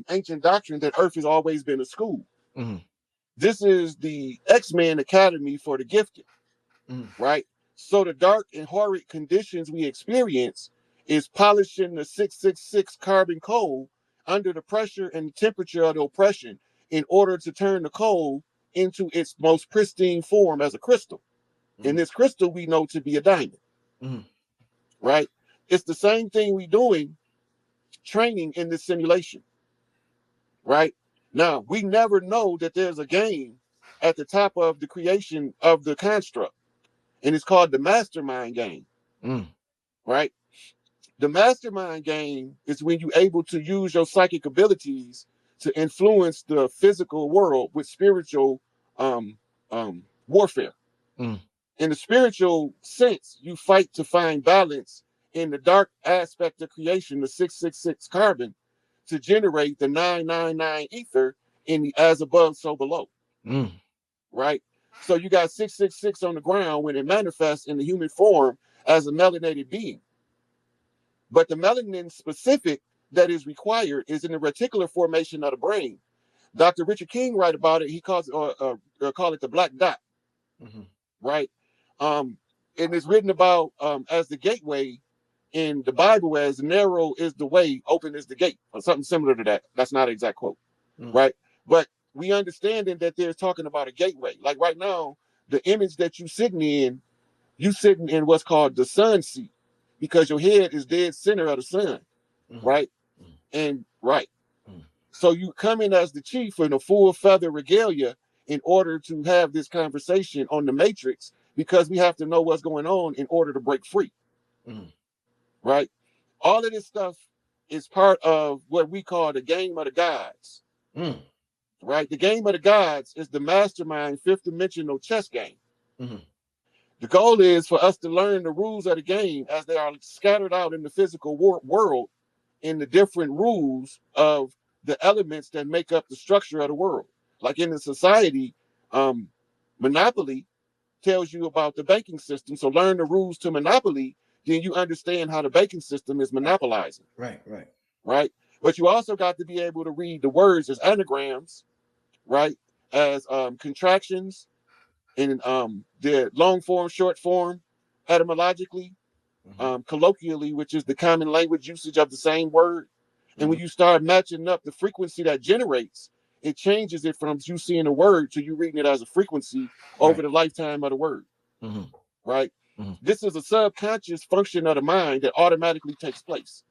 ancient doctrine that Earth has always been a school. Mm-hmm. This is the X-Men Academy for the gifted, right? So the dark and horrid conditions we experience is polishing the 666 carbon coal under the pressure and temperature of the oppression in order to turn the coal into its most pristine form as a crystal. And this crystal we know to be a diamond, right? It's the same thing we doing training in this simulation, right? Now, we never know that there's a game at the top of the creation of the construct, and it's called the mastermind game, right? The mastermind game is when you're able to use your psychic abilities to influence the physical world with spiritual warfare. In the spiritual sense, you fight to find balance in the dark aspect of creation, the 666 carbon, to generate the 999 ether in the as above, so below. Right? So you got 666 on the ground when it manifests in the human form as a melanated being. But the melanin specific that is required is in the reticular formation of the brain. Dr. Richard King write about it. He calls it, call it the black dot, right? And it's written about as the gateway in the Bible, as narrow is the way, open is the gate, or something similar to that. That's not an exact quote, right? But we understanding that they're talking about a gateway. Like right now, the image that you sitting in what's called the sun seat, because your head is dead center of the sun, right? And right. So you come in as the chief in a full feather regalia in order to have this conversation on the matrix, because we have to know what's going on in order to break free. Right? All of this stuff is part of what we call the game of the gods. Right? The game of the gods is the mastermind fifth dimensional chess game. The goal is for us to learn the rules of the game as they are scattered out in the physical world in the different rules of the elements that make up the structure of the world. Like in the society, Monopoly tells you about the banking system. So learn the rules to Monopoly, then you understand how the banking system is monopolizing. Right? But you also got to be able to read the words as anagrams, right? As contractions in the long form, short form, etymologically, colloquially, which is the common language usage of the same word. And when you start matching up the frequency that generates, it changes it from you seeing a word to you reading it as a frequency over the lifetime of the word. Right? This is a subconscious function of the mind that automatically takes place.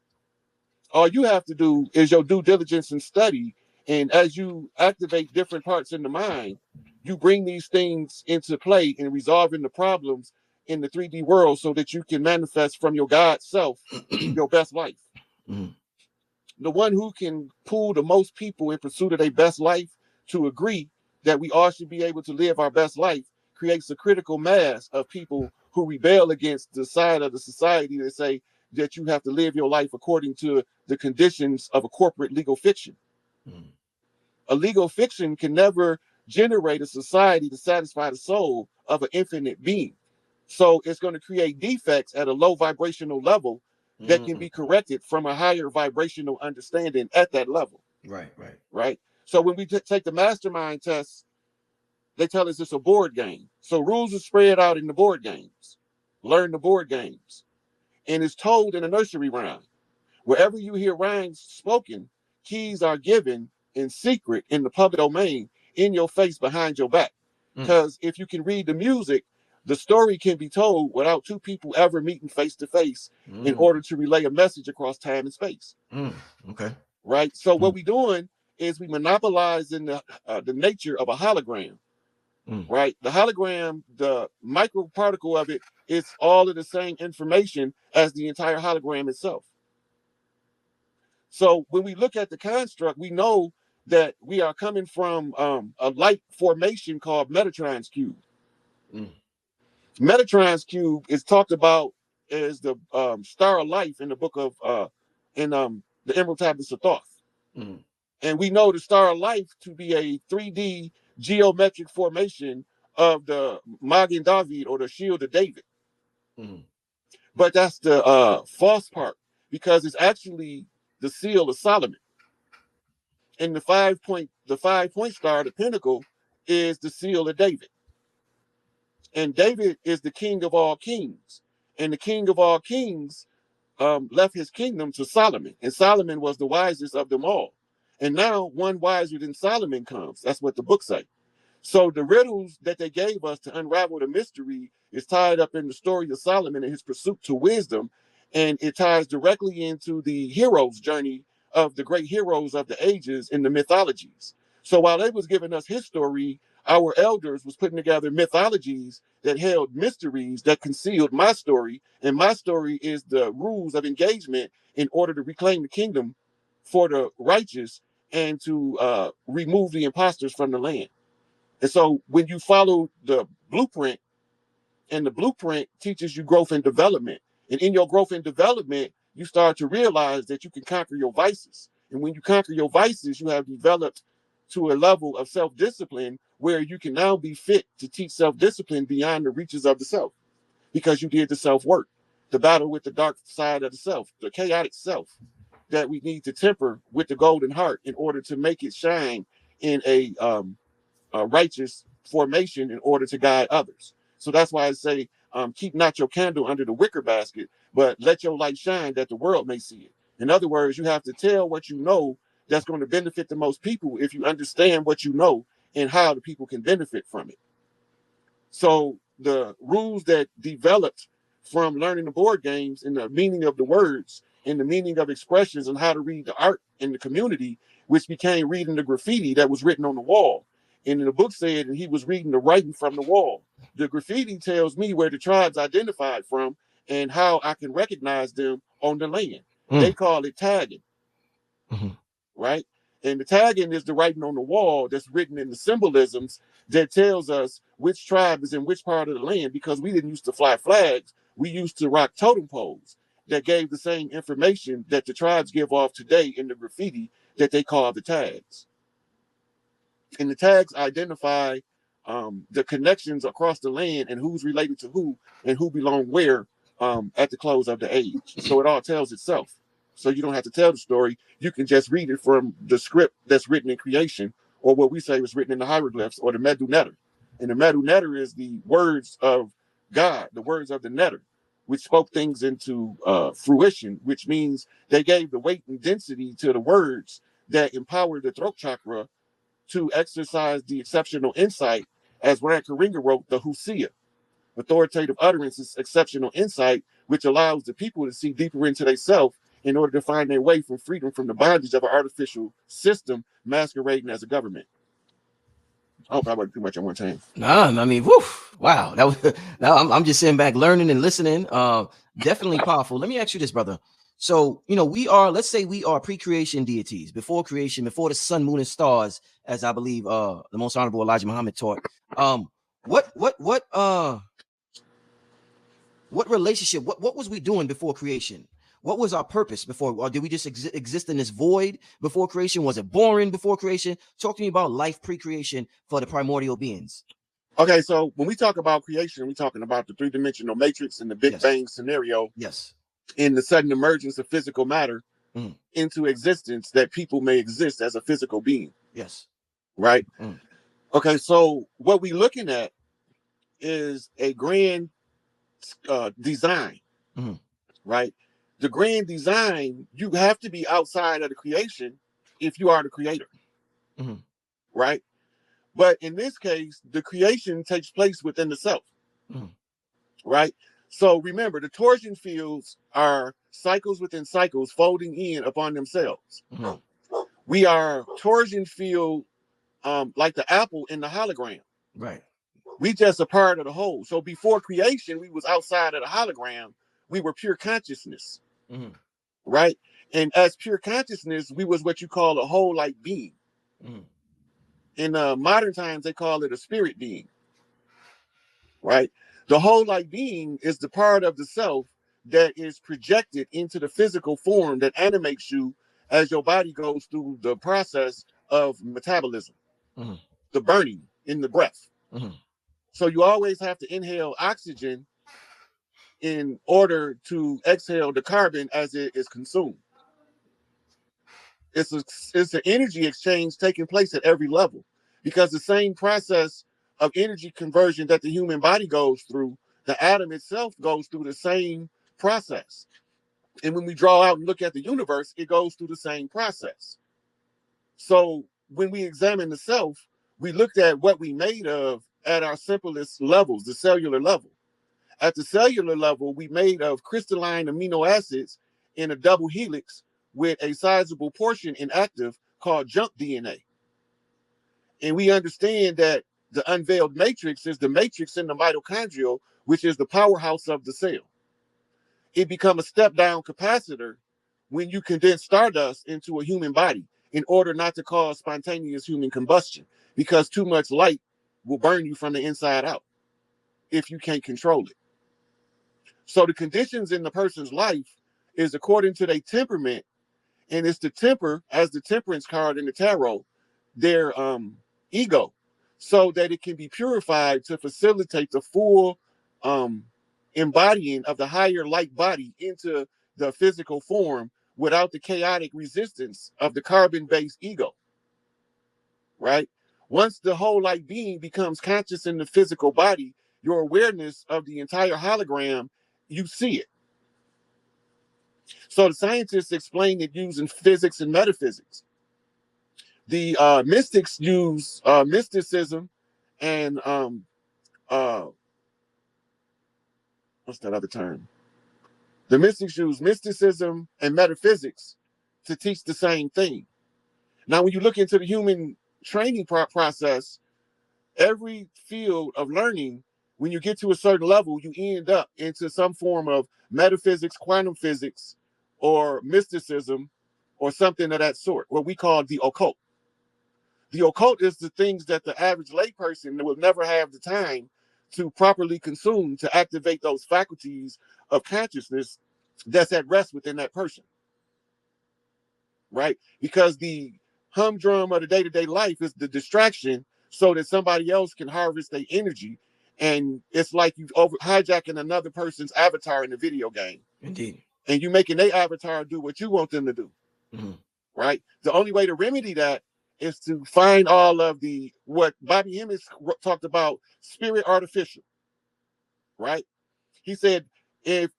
All you have to do is your due diligence and study. And as you activate different parts in the mind, you bring these things into play in resolving the problems in the 3D world so that you can manifest from your God self your best life. The one who can pull the most people in pursuit of their best life to agree that we all should be able to live our best life creates a critical mass of people who rebel against the side of the society that say that you have to live your life according to the conditions of a corporate legal fiction. A legal fiction can never generate a society to satisfy the soul of an infinite being. So it's going to create defects at a low vibrational level that can be corrected from a higher vibrational understanding at that level. Right. So when we take the mastermind test, they tell us it's a board game. So rules are spread out in the board games. Learn the board games. And it's told in a nursery rhyme. Wherever you hear rhymes spoken, keys are given in secret in the public domain, in your face, behind your back. Because if you can read the music, the story can be told without two people ever meeting face to face in order to relay a message across time and space. Right? So what we're doing is we monopolize in the nature of a hologram. Right? The hologram, the microparticle of it, is all of the same information as the entire hologram itself. So when we look at the construct, we know that we are coming from a light formation called Metatron's cube. Metatron's cube is talked about as the star of life in the book of the Emerald Tablets of Thoth. And we know the star of life to be a 3D geometric formation of the Magen David, or the shield of David. But that's the false part, because it's actually the seal of Solomon. And the 5-point star, the pinnacle, is the seal of David. And David is the king of all kings. And the king of all kings left his kingdom to Solomon. And Solomon was the wisest of them all. And now one wiser than Solomon comes. That's what the book says. So the riddles that they gave us to unravel the mystery is tied up in the story of Solomon and his pursuit to wisdom. And it ties directly into the hero's journey of the great heroes of the ages in the mythologies. So while they was giving us his story, our elders was putting together mythologies that held mysteries that concealed my story. And my story is the rules of engagement in order to reclaim the kingdom for the righteous and to remove the imposters from the land. And so when you follow the blueprint, and the blueprint teaches you growth and development, and in your growth and development, you start to realize that you can conquer your vices. And when you conquer your vices, you have developed to a level of self-discipline where you can now be fit to teach self-discipline beyond the reaches of the self, because you did the self-work, the battle with the dark side of the self, the chaotic self that we need to temper with the golden heart in order to make it shine in a righteous formation in order to guide others. So that's why I say, keep not your candle under the wicker basket, but let your light shine that the world may see it. In other words, you have to tell what you know that's going to benefit the most people if you understand what you know and how the people can benefit from it. So the rules that developed from learning the board games and the meaning of the words and the meaning of expressions and how to read the art in the community, which became reading the graffiti that was written on the wall. And in the book said, and he was reading the writing from the wall. The graffiti tells me where the tribes identified from and how I can recognize them on the land. They call it tagging, right? And the tagging is the writing on the wall that's written in the symbolisms that tells us which tribe is in which part of the land, because we didn't used to fly flags. We used to rock totem poles that gave the same information that the tribes give off today in the graffiti that they call the tags. And the tags identify the connections across the land and who's related to who and who belong where at the close of the age. So it all tells itself. So you don't have to tell the story. You can just read it from the script that's written in creation, or what we say was written in the hieroglyphs, or the Medu Neter. And the Medu Neter is the words of God, the words of the Neter, which spoke things into fruition, which means they gave the weight and density to the words that empowered the throat chakra to exercise the exceptional insight, as Ran Karinga wrote, the Husia. Authoritative utterance is exceptional insight, which allows the people to see deeper into themselves in order to find their way from freedom from the bondage of an artificial system masquerading as a government. I hope I wasn't too much at one time. Nah, I mean, woof, wow. That was now I'm just sitting back learning and listening. Definitely powerful. Let me ask you this, brother. So, let's say we are pre-creation deities, before creation, before the sun, moon, and stars, as I believe the most honorable Elijah Muhammad taught. What relationship, what was we doing before creation? What was our purpose before? Or did we just exist in this void before creation? Was it boring before creation? Talk to me about life pre-creation for the primordial beings. Okay, so when we talk about creation, we're talking about the three-dimensional matrix and the Big Bang scenario. Yes. In the sudden emergence of physical matter into existence, that people may exist as a physical being. Yes. Right? Okay, so what we're looking at is a grand design. Right? The grand design, you have to be outside of the creation if you are the creator. Right? But in this case, the creation takes place within the self. Right? So remember, the torsion fields are cycles within cycles folding in upon themselves. We are torsion field like the apple in the hologram. Right. We just a part of the whole. So before creation, we was outside of the hologram. We were pure consciousness. Right? And as pure consciousness, we was what you call a whole like being. In modern times, they call it a spirit being. Right? The whole like being is the part of the self that is projected into the physical form that animates you as your body goes through the process of metabolism, the burning in the breath. So you always have to inhale oxygen in order to exhale the carbon as it is consumed. It's an energy exchange taking place at every level, because the same process of energy conversion that the human body goes through, the atom itself goes through the same process. And when we draw out and look at the universe, it goes through the same process. So when we examine the self, we looked at what we made of at our simplest levels, the cellular level. At the cellular level, we made of crystalline amino acids in a double helix with a sizable portion inactive called junk DNA. And we understand that the unveiled matrix is the matrix in the mitochondrial, which is the powerhouse of the cell. It becomes a step-down capacitor when you condense stardust into a human body in order not to cause spontaneous human combustion, because too much light will burn you from the inside out if you can't control it. So the conditions in the person's life is according to their temperament, and it's the temper, as the temperance card in the tarot, their ego, so that it can be purified to facilitate the full embodying of the higher light body into the physical form without the chaotic resistance of the carbon-based ego, right? Once the whole light being becomes conscious in the physical body, your awareness of the entire hologram, you see it. So the scientists explain it using physics and metaphysics. The mystics use mysticism and what's that other term? The mystics use mysticism and metaphysics to teach the same thing. Now, when you look into the human training process, every field of learning, when you get to a certain level, you end up into some form of metaphysics, quantum physics, or mysticism, or something of that sort, what we call the occult. The occult is the things that the average layperson will never have the time to properly consume to activate those faculties of consciousness that's at rest within that person, right? Because the humdrum of the day-to-day life is the distraction so that somebody else can harvest their energy. And it's like you hijacking another person's avatar in a video game. Indeed. And you making their avatar do what you want them to do, right? The only way to remedy that is to find all of the, what Bobby Hemmings talked about, spirit artificial, right? He said, if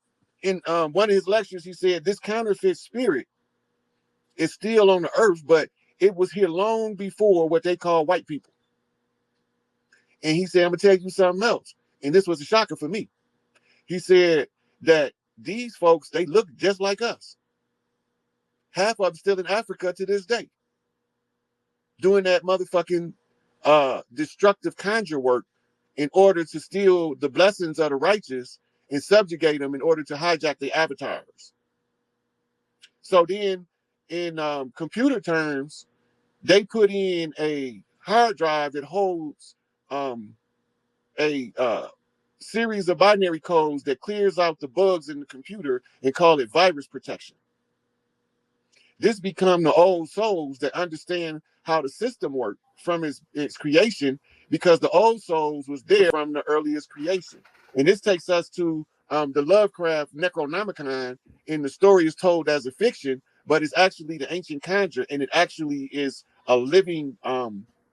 in one of his lectures, he said, this counterfeit spirit is still on the earth, but it was here long before what they call white people. And he said, I'm gonna tell you something else. And this was a shocker for me. He said that these folks, they look just like us. Half of them still in Africa to this day, doing that motherfucking destructive conjure work in order to steal the blessings of the righteous and subjugate them in order to hijack their avatars. So then in computer terms, they put in a hard drive that holds a series of binary codes that clears out the bugs in the computer and call it virus protection. This become the old souls that understand how the system worked from its creation, because the old souls was there from the earliest creation. And this takes us to the Lovecraft Necronomicon, and the story is told as a fiction, but it's actually the ancient conjure, and it actually is a living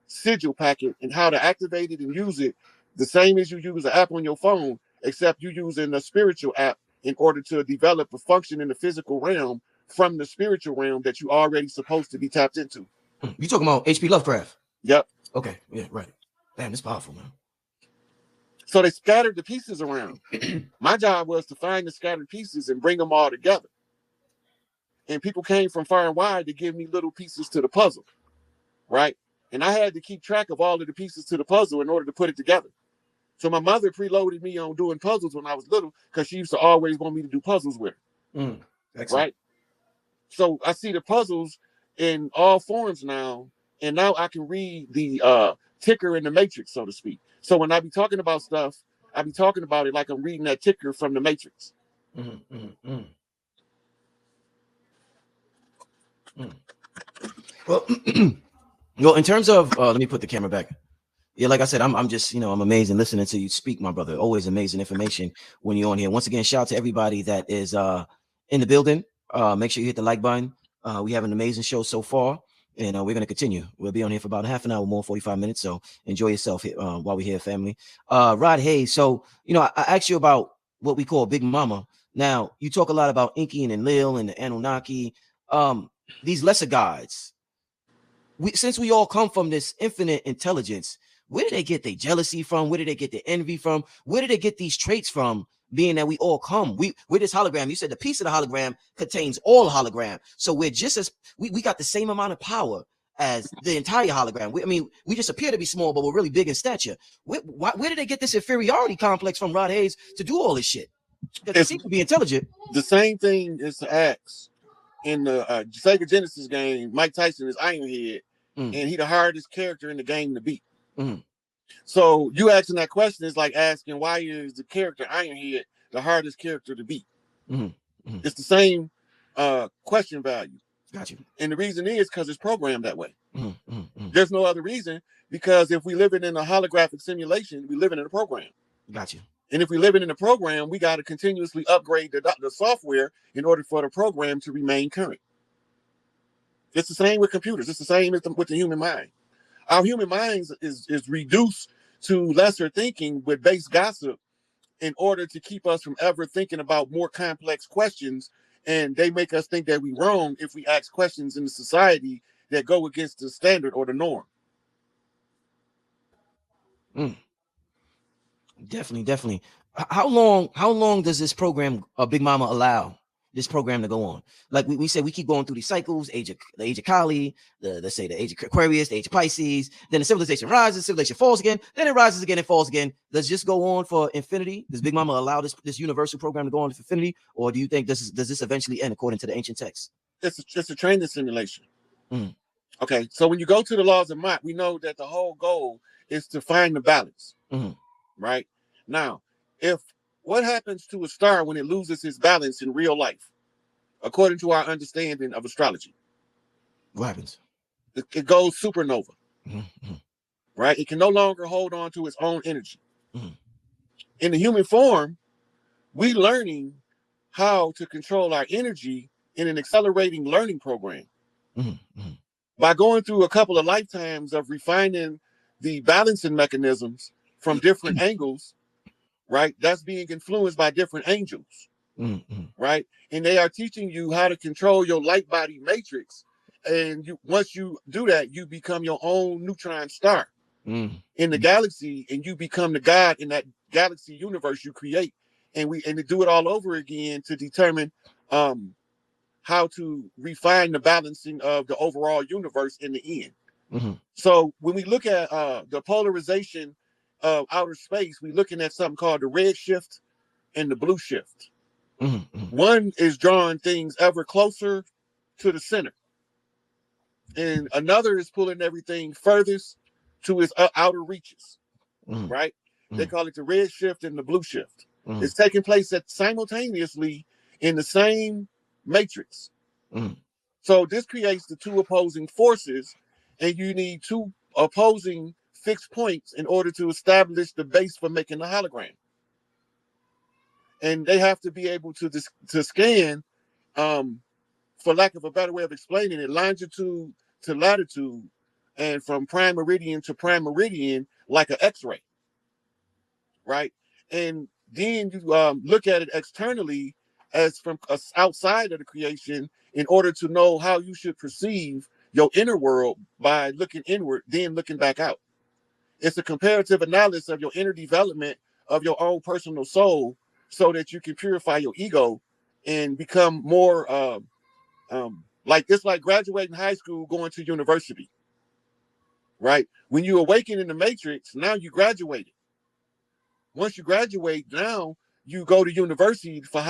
sigil packet, and how to activate it and use it the same as you use an app on your phone, except you using a spiritual app in order to develop a function in the physical realm from the spiritual realm that you already supposed to be tapped into. You talking about H.P. Lovecraft? Yep. Okay. Yeah. Right. Damn, it's powerful, man. So they scattered the pieces around. My job was to find the scattered pieces and bring them all together. And people came from far and wide to give me little pieces to the puzzle, right? And I had to keep track of all of the pieces to the puzzle in order to put it together. So my mother preloaded me on doing puzzles when I was little, because she used to always want me to do puzzles with her. Right? So I see the puzzles in all forms now, and now I can read the ticker in the matrix, so to speak. So when I be talking about stuff, I be talking about it like I'm reading that ticker from the matrix. Well, well, in terms of let me put the camera back. Yeah, like I said, I'm just, I'm amazing listening to you speak, my brother. Always amazing information when you're on here. Once again, shout out to everybody that is in the building. Make sure you hit the like button. We have an amazing show so far, and we're going to continue. We'll be on here for about half an hour more, 45 minutes. So enjoy yourself while we're here, family. Rod Hayes. So, I asked you about what we call Big Mama. Now, you talk a lot about Inky and Lil and the Anunnaki, these lesser gods. Since we all come from this infinite intelligence, where did they get their jealousy from? Where did they get their envy from? Where did they get these traits from? Being that we all come, we're this hologram. You said the piece of the hologram contains all hologram, so we're just as we got the same amount of power as the entire hologram. We just appear to be small, but we're really big in stature. Where did they get this inferiority complex from, Rod Hayes, to do all this shit? Because they seem to be intelligent. The same thing is to ask in the Sega Genesis game. Mike Tyson is Ironhead, and he the hardest character in the game to beat. So you asking that question is like asking, why is the character Ironhead the hardest character to beat? It's the same question value. Got you. And the reason is because it's programmed that way. There's no other reason, because if we live in a holographic simulation, we live in a program. Got you. And if we live in a program, we got to continuously upgrade the software in order for the program to remain current. It's the same with computers. It's the same with the human mind. Our human minds is reduced to lesser thinking with base gossip in order to keep us from ever thinking about more complex questions. And they make us think that we're wrong if we ask questions in the society that go against the standard or the norm. Definitely. How long does this program, Big Mama, allow this program to go on? Like we said, we keep going through these cycles: the age of Kali, let's say the age of Aquarius, the age of Pisces. Then the civilization rises, civilization falls again. Then it rises again and falls again. Does it just go on for infinity? Does Big Mama allow this universal program to go on for infinity, or do you think does this eventually end according to the ancient texts? It's a training simulation. Okay, so when you go to the laws of Mach, we know that the whole goal is to find the balance. Right now, what happens to a star when it loses its balance in real life, according to our understanding of astrology? What happens? It goes supernova. Right? It can no longer hold on to its own energy. In the human form, we learning how to control our energy in an accelerating learning program. By going through a couple of lifetimes of refining the balancing mechanisms from different angles, right? That's being influenced by different angels, right? And they are teaching you how to control your light body matrix. And once you do that, you become your own neutron star in the galaxy, and you become the god in that galaxy universe you create. And to do it all over again to determine how to refine the balancing of the overall universe in the end. So when we look at the polarization of outer space, we're looking at something called the red shift and the blue shift. One is drawing things ever closer to the center, and another is pulling everything furthest to its outer reaches, right? They call it the red shift and the blue shift. It's taking place simultaneously in the same matrix. So this creates the two opposing forces, and you need two opposing fixed points in order to establish the base for making the hologram. And they have to be able to scan, for lack of a better way of explaining it, longitude to latitude, and from prime meridian to prime meridian, like an X-ray, right? And then you look at it externally as from outside of the creation in order to know how you should perceive your inner world by looking inward, then looking back out. It's a comparative analysis of your inner development of your own personal soul so that you can purify your ego and become more like it's like graduating high school, going to university, right? When you awaken in the matrix, now you graduated. Once you graduate, now you go to university for